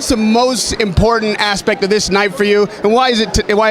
what's the most important aspect of this night for you, and why is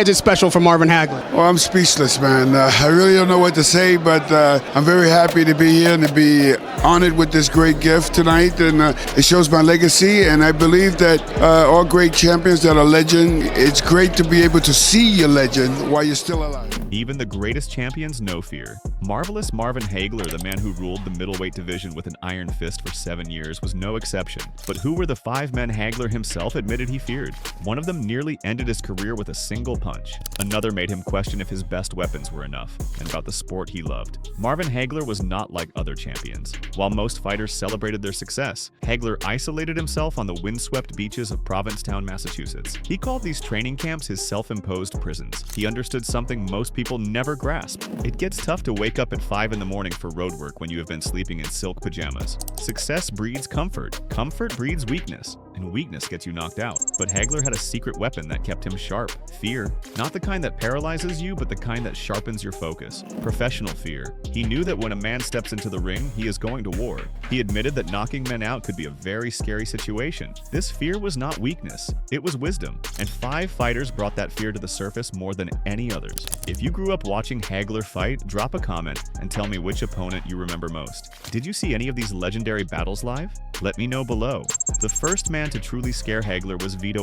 it special for Marvin Hagler? Well, I'm speechless, man. I really don't know what to say, but I'm very happy to be here and to be honored with this great gift tonight, and it shows my legacy, and I believe that all great champions that are legend, it's great to be able to see your legend while you're still alive. Even the greatest champions know fear. Marvelous Marvin Hagler, the man who ruled the middleweight division with an iron fist for 7 years, was no exception. But who were the 5 men Hagler himself admitted he feared? One of them nearly ended his career with a single punch. Another made him question if his best weapons were enough, and about the sport he loved. Marvin Hagler was not like other champions. While most fighters celebrated their success, Hagler isolated himself on the windswept beaches of Provincetown, Massachusetts. He called these training camps his self-imposed prisons. He understood something most people never grasp. It gets tough to wake up at 5 in the morning for road work when you have been sleeping in silk pajamas. Success breeds comfort. Comfort breeds weakness. And weakness gets you knocked out. But Hagler had a secret weapon that kept him sharp. Fear. Not the kind that paralyzes you, but the kind that sharpens your focus. Professional fear. He knew that when a man steps into the ring, he is going to war. He admitted that knocking men out could be a very scary situation. This fear was not weakness. It was wisdom. And 5 fighters brought that fear to the surface more than any others. If you grew up watching Hagler fight, drop a comment and tell me which opponent you remember most. Did you see any of these legendary battles live? Let me know below. The first man to truly scare Hagler was Vito.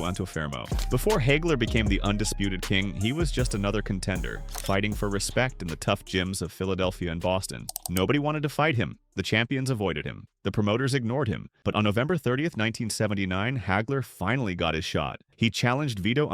Before Hagler became the undisputed king, he was just another contender, fighting for respect in the tough gyms of Philadelphia and Boston. Nobody wanted to fight him. The champions avoided him. The promoters ignored him. But on November 30th, 1979, Hagler finally got his shot. He challenged Vito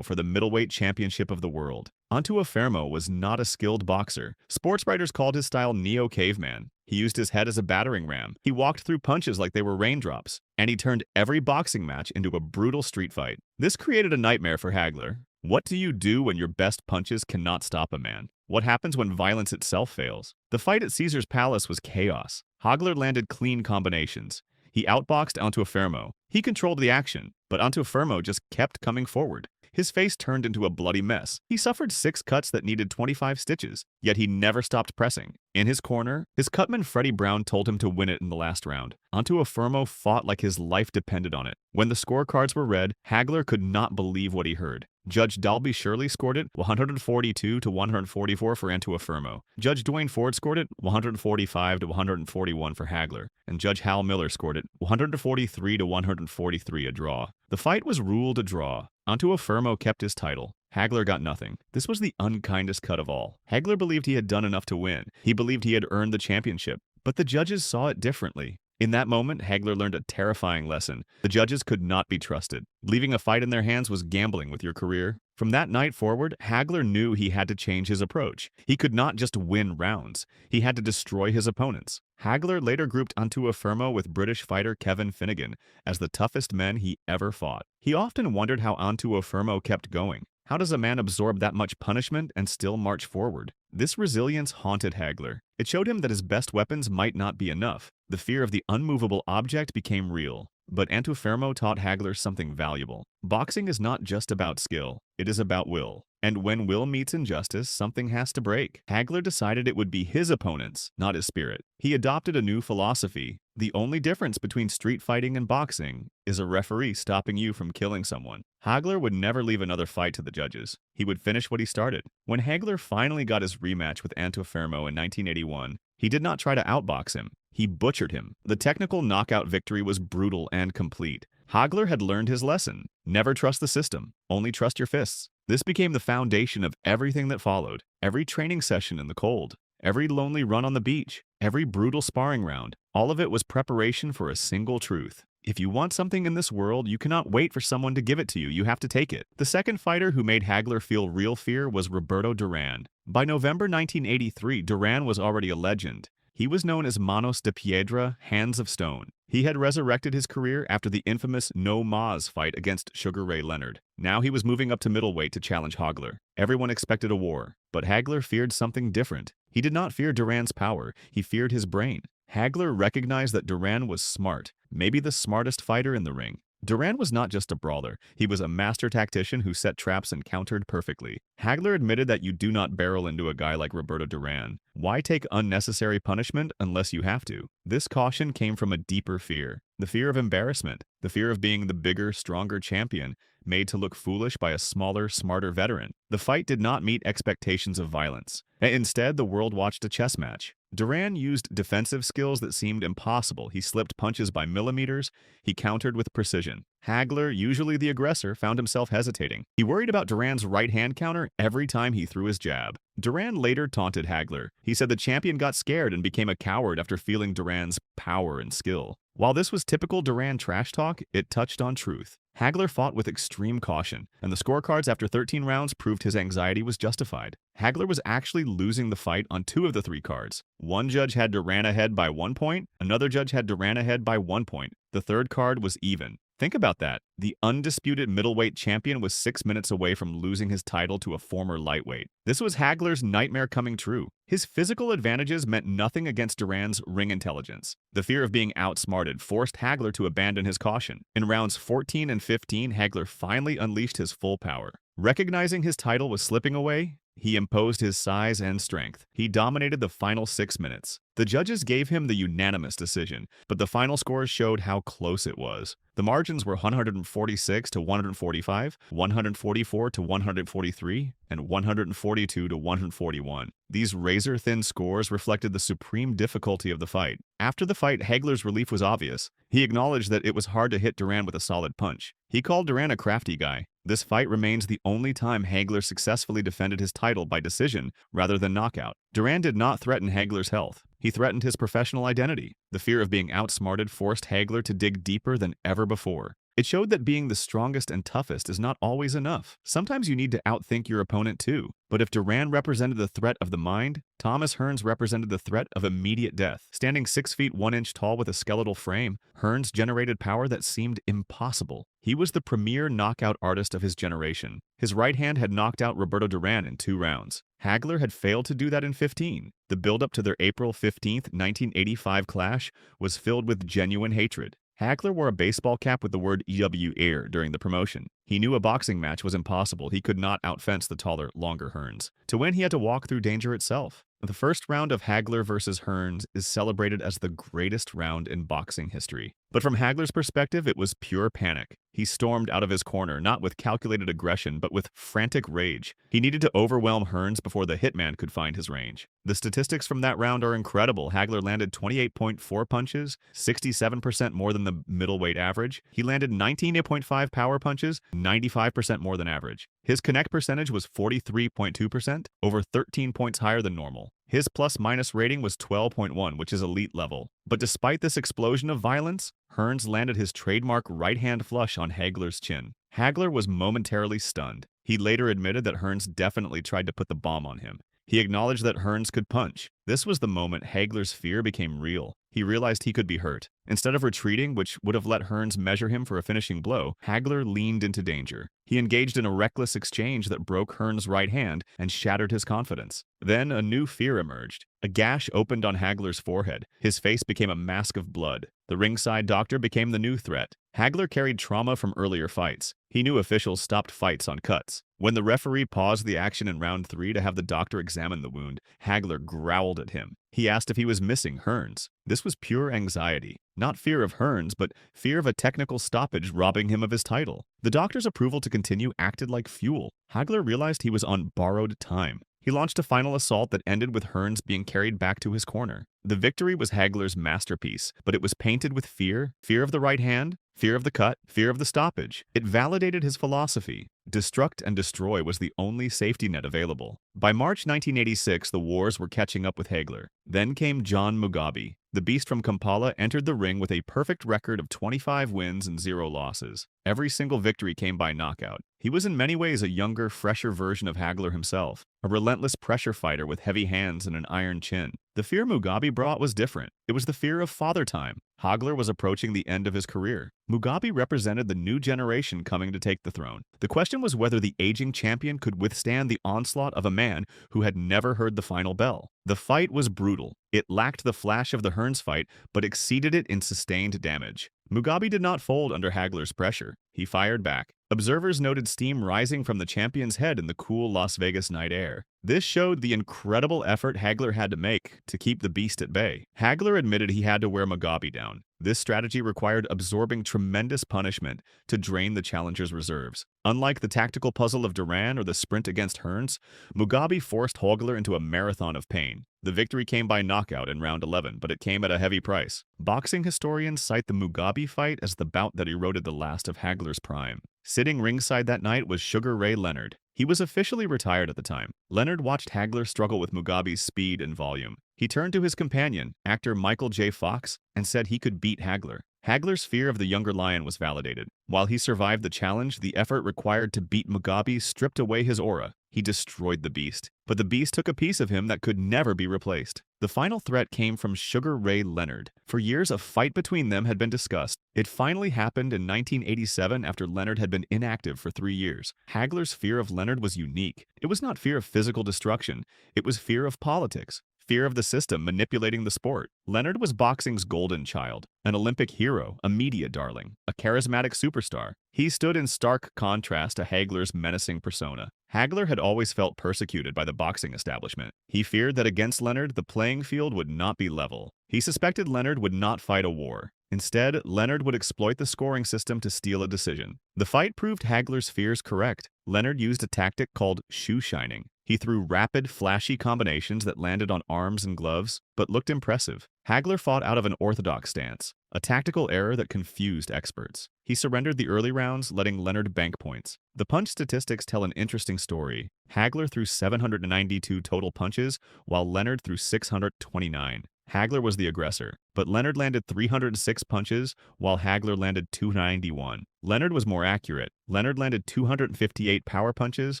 for the middleweight championship of the world. Was not a skilled boxer. Sports writers called his style neo-caveman. He used his head as a battering ram. He walked through punches like they were raindrops. And he turned every boxing match into a brutal street fight. This created a nightmare for Hagler. What do you do when your best punches cannot stop a man? What happens when violence itself fails? The fight at Caesar's Palace was chaos. Hagler landed clean combinations. He outboxed Antuofermo. He controlled the action, but Antuofermo just kept coming forward. His face turned into a bloody mess. He suffered 6 cuts that needed 25 stitches, yet he never stopped pressing. In his corner, his cutman Freddie Brown told him to win it in the last round. Antuofermo fought like his life depended on it. When the scorecards were read, Hagler could not believe what he heard. Judge Dalby Shirley scored it 142 to 144 for Antuofermo. Judge Dwayne Ford scored it 145 to 141 for Hagler, and Judge Hal Miller scored it 143 to 143, a draw. The fight was ruled a draw. Antuofermo kept his title. Hagler got nothing. This was the unkindest cut of all. Hagler believed he had done enough to win. He believed he had earned the championship, but the judges saw it differently. In that moment, Hagler learned a terrifying lesson. The judges could not be trusted. Leaving a fight in their hands was gambling with your career. From that night forward, Hagler knew he had to change his approach. He could not just win rounds. He had to destroy his opponents. Hagler later grouped Antuofermo with British fighter Kevin Finnegan as the toughest men he ever fought. He often wondered how Antuofermo kept going. How does a man absorb that much punishment and still march forward? This resilience haunted Hagler. It showed him that his best weapons might not be enough. The fear of the unmovable object became real. But Antuofermo taught Hagler something valuable. Boxing is not just about skill. It is about will. And when will meets injustice, something has to break. Hagler decided it would be his opponents, not his spirit. He adopted a new philosophy. The only difference between street fighting and boxing is a referee stopping you from killing someone. Hagler would never leave another fight to the judges. He would finish what he started. When Hagler finally got his rematch with Antuofermo in 1981, he did not try to outbox him. He butchered him. The technical knockout victory was brutal and complete. Hagler had learned his lesson. Never trust the system. Only trust your fists. This became the foundation of everything that followed. Every training session in the cold. Every lonely run on the beach. Every brutal sparring round. All of it was preparation for a single truth. If you want something in this world, you cannot wait for someone to give it to you. You have to take it. The second fighter who made Hagler feel real fear was Roberto Duran. By November 1983, Duran was already a legend. He was known as Manos de Piedra, Hands of Stone. He had resurrected his career after the infamous No Mas fight against Sugar Ray Leonard. Now he was moving up to middleweight to challenge Hagler. Everyone expected a war, but Hagler feared something different. He did not fear Duran's power, he feared his brain. Hagler recognized that Duran was smart, maybe the smartest fighter in the ring. Duran was not just a brawler, he was a master tactician who set traps and countered perfectly. Hagler admitted that you do not barrel into a guy like Roberto Duran. Why take unnecessary punishment unless you have to? This caution came from a deeper fear. The fear of embarrassment, the fear of being the bigger, stronger champion, made to look foolish by a smaller, smarter veteran. The fight did not meet expectations of violence. Instead, the world watched a chess match. Duran used defensive skills that seemed impossible. He slipped punches by millimeters. He countered with precision. Hagler, usually the aggressor, found himself hesitating. He worried about Duran's right-hand counter every time he threw his jab. Duran later taunted Hagler. He said the champion got scared and became a coward after feeling Duran's power and skill. While this was typical Duran trash talk, it touched on truth. Hagler fought with extreme caution, and the scorecards after 13 rounds proved his anxiety was justified. Hagler was actually losing the fight on 2 of the 3 cards. One judge had Duran ahead by 1 point, another judge had Duran ahead by 1 point. The third card was even. Think about that. The undisputed middleweight champion was 6 minutes away from losing his title to a former lightweight. This was Hagler's nightmare coming true. His physical advantages meant nothing against Duran's ring intelligence. The fear of being outsmarted forced Hagler to abandon his caution. In rounds 14 and 15, Hagler finally unleashed his full power. Recognizing his title was slipping away, he imposed his size and strength. He dominated the final 6 minutes. The judges gave him the unanimous decision, but the final scores showed how close it was. The margins were 146 to 145, 144 to 143, and 142 to 141. These razor-thin scores reflected the supreme difficulty of the fight. After the fight, Hagler's relief was obvious. He acknowledged that it was hard to hit Duran with a solid punch. He called Duran a crafty guy. This fight remains the only time Hagler successfully defended his title by decision rather than knockout. Duran did not threaten Hagler's health. He threatened his professional identity. The fear of being outsmarted forced Hagler to dig deeper than ever before. It showed that being the strongest and toughest is not always enough. Sometimes you need to outthink your opponent too. But if Duran represented the threat of the mind, Thomas Hearns represented the threat of immediate death. Standing 6 feet 1 inch tall with a skeletal frame, Hearns generated power that seemed impossible. He was the premier knockout artist of his generation. His right hand had knocked out Roberto Duran in 2 rounds. Hagler had failed to do that in 15. The build-up to their April 15, 1985 clash was filled with genuine hatred. Hagler wore a baseball cap with the word EW Air during the promotion. He knew a boxing match was impossible. He could not outfence the taller, longer Hearns. To win, he had to walk through danger itself. The first round of Hagler versus Hearns is celebrated as the greatest round in boxing history. But from Hagler's perspective, it was pure panic. He stormed out of his corner, not with calculated aggression, but with frantic rage. He needed to overwhelm Hearns before the hitman could find his range. The statistics from that round are incredible. Hagler landed 28.4 punches, 67% more than the middleweight average. He landed 19.5 power punches, 95% more than average. His connect percentage was 43.2%, over 13 points higher than normal. His plus-minus rating was 12.1, which is elite level. But despite this explosion of violence, Hearns landed his trademark right-hand flush on Hagler's chin. Hagler was momentarily stunned. He later admitted that Hearns definitely tried to put the bomb on him. He acknowledged that Hearns could punch. This was the moment Hagler's fear became real. He realized he could be hurt. Instead of retreating, which would have let Hearns measure him for a finishing blow, Hagler leaned into danger. He engaged in a reckless exchange that broke Hearns' right hand and shattered his confidence. Then a new fear emerged. A gash opened on Hagler's forehead. His face became a mask of blood. The ringside doctor became the new threat. Hagler carried trauma from earlier fights. He knew officials stopped fights on cuts. When the referee paused the action in round 3 to have the doctor examine the wound, Hagler growled at him. He asked if he was missing Hearns. This was pure anxiety. Not fear of Hearns, but fear of a technical stoppage robbing him of his title. The doctor's approval to continue acted like fuel. Hagler realized he was on borrowed time. He launched a final assault that ended with Hearns being carried back to his corner. The victory was Hagler's masterpiece, but it was painted with fear, fear of the right hand, fear of the cut, fear of the stoppage. It validated his philosophy. Destruct and destroy was the only safety net available. By March 1986, the wars were catching up with Hagler. Then came John Mugabi. The beast from Kampala entered the ring with a perfect record of 25 wins and 0 losses. Every single victory came by knockout. He was in many ways a younger, fresher version of Hagler himself, a relentless pressure fighter with heavy hands and an iron chin. The fear Mugabi brought was different. It was the fear of father time. Hagler was approaching the end of his career. Mugabi represented the new generation coming to take the throne. The question was whether the aging champion could withstand the onslaught of a man who had never heard the final bell. The fight was brutal. It lacked the flash of the Hearns fight, but exceeded it in sustained damage. Mugabi did not fold under Hagler's pressure. He fired back. Observers noted steam rising from the champion's head in the cool Las Vegas night air. This showed the incredible effort Hagler had to make to keep the beast at bay. Hagler admitted he had to wear Mugabi down. This strategy required absorbing tremendous punishment to drain the challenger's reserves. Unlike the tactical puzzle of Duran or the sprint against Hearns, Mugabi forced Hagler into a marathon of pain. The victory came by knockout in round 11, but it came at a heavy price. Boxing historians cite the Mugabi fight as the bout that eroded the last of Hagler's prime. Sitting ringside that night was Sugar Ray Leonard. He was officially retired at the time. Leonard watched Hagler struggle with Mugabi's speed and volume. He turned to his companion, actor Michael J. Fox, and said he could beat Hagler. Hagler's fear of the younger lion was validated. While he survived the challenge, the effort required to beat Mugabi stripped away his aura. He destroyed the beast. But the beast took a piece of him that could never be replaced. The final threat came from Sugar Ray Leonard. For years, a fight between them had been discussed. It finally happened in 1987 after Leonard had been inactive for 3 years. Hagler's fear of Leonard was unique. It was not fear of physical destruction. It was fear of politics. Fear of the system manipulating the sport. Leonard was boxing's golden child, an Olympic hero, a media darling, a charismatic superstar. He stood in stark contrast to Hagler's menacing persona. Hagler had always felt persecuted by the boxing establishment. He feared that against Leonard, the playing field would not be level. He suspected Leonard would not fight a war. Instead, Leonard would exploit the scoring system to steal a decision. The fight proved Hagler's fears correct. Leonard used a tactic called shoe shining. He threw rapid, flashy combinations that landed on arms and gloves, but looked impressive. Hagler fought out of an orthodox stance, a tactical error that confused experts. He surrendered the early rounds, letting Leonard bank points. The punch statistics tell an interesting story. Hagler threw 792 total punches, while Leonard threw 629. Hagler was the aggressor, but Leonard landed 306 punches, while Hagler landed 291. Leonard was more accurate. Leonard landed 258 power punches,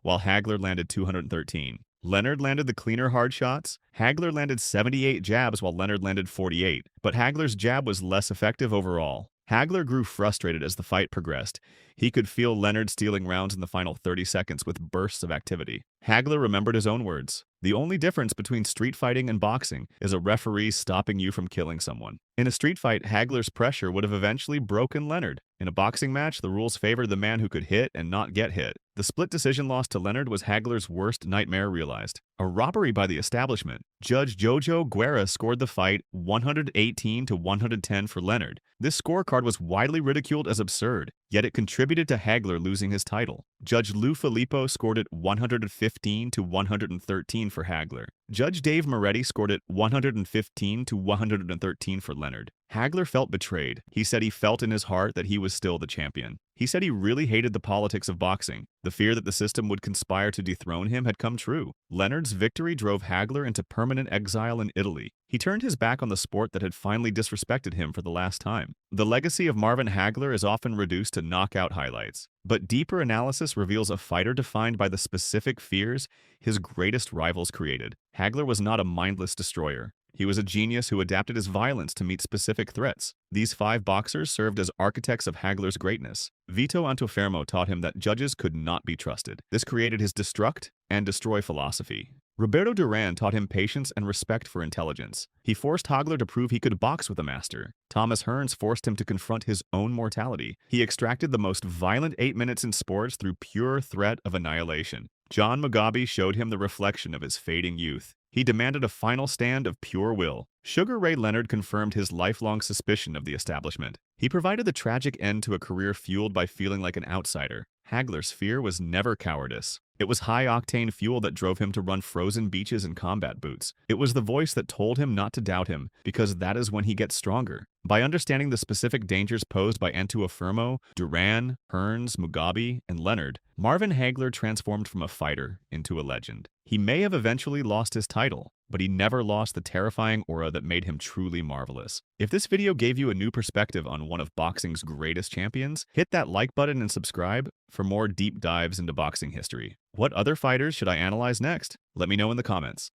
while Hagler landed 213. Leonard landed the cleaner hard shots. Hagler landed 78 jabs, while Leonard landed 48, but Hagler's jab was less effective overall. Hagler grew frustrated as the fight progressed. He could feel Leonard stealing rounds in the final 30 seconds with bursts of activity. Hagler remembered his own words. The only difference between street fighting and boxing is a referee stopping you from killing someone. In a street fight, Hagler's pressure would have eventually broken Leonard. In a boxing match, the rules favored the man who could hit and not get hit. The split decision loss to Leonard was Hagler's worst nightmare realized. A robbery by the establishment. Judge Jojo Guerra scored the fight 118 to 110 for Leonard. This scorecard was widely ridiculed as absurd, yet it contributed to Hagler losing his title. Judge Lou Filippo scored it 115 to 113 for Hagler. Judge Dave Moretti scored it 115 to 113 for Leonard. Hagler felt betrayed. He said he felt in his heart that he was still the champion. He said he really hated the politics of boxing. The fear that the system would conspire to dethrone him had come true. Leonard's victory drove Hagler into permanent exile in Italy. He turned his back on the sport that had finally disrespected him for the last time. The legacy of Marvin Hagler is often reduced to knockout highlights, but deeper analysis reveals a fighter defined by the specific fears his greatest rivals created. Hagler was not a mindless destroyer. He was a genius who adapted his violence to meet specific threats. These 5 boxers served as architects of Hagler's greatness. Vito Antuofermo taught him that judges could not be trusted. This created his destruct and destroy philosophy. Roberto Duran taught him patience and respect for intelligence. He forced Hagler to prove he could box with a master. Thomas Hearns forced him to confront his own mortality. He extracted the most violent 8 minutes in sports through pure threat of annihilation. John Mugabi showed him the reflection of his fading youth. He demanded a final stand of pure will. Sugar Ray Leonard confirmed his lifelong suspicion of the establishment. He provided the tragic end to a career fueled by feeling like an outsider. Hagler's fear was never cowardice. It was high-octane fuel that drove him to run frozen beaches in combat boots. It was the voice that told him not to doubt him, because that is when he gets stronger. By understanding the specific dangers posed by Antuofermo, Duran, Hearns, Mugabi, and Leonard, Marvin Hagler transformed from a fighter into a legend. He may have eventually lost his title, but he never lost the terrifying aura that made him truly marvelous. If this video gave you a new perspective on one of boxing's greatest champions, hit that like button and subscribe for more deep dives into boxing history. What other fighters should I analyze next? Let me know in the comments.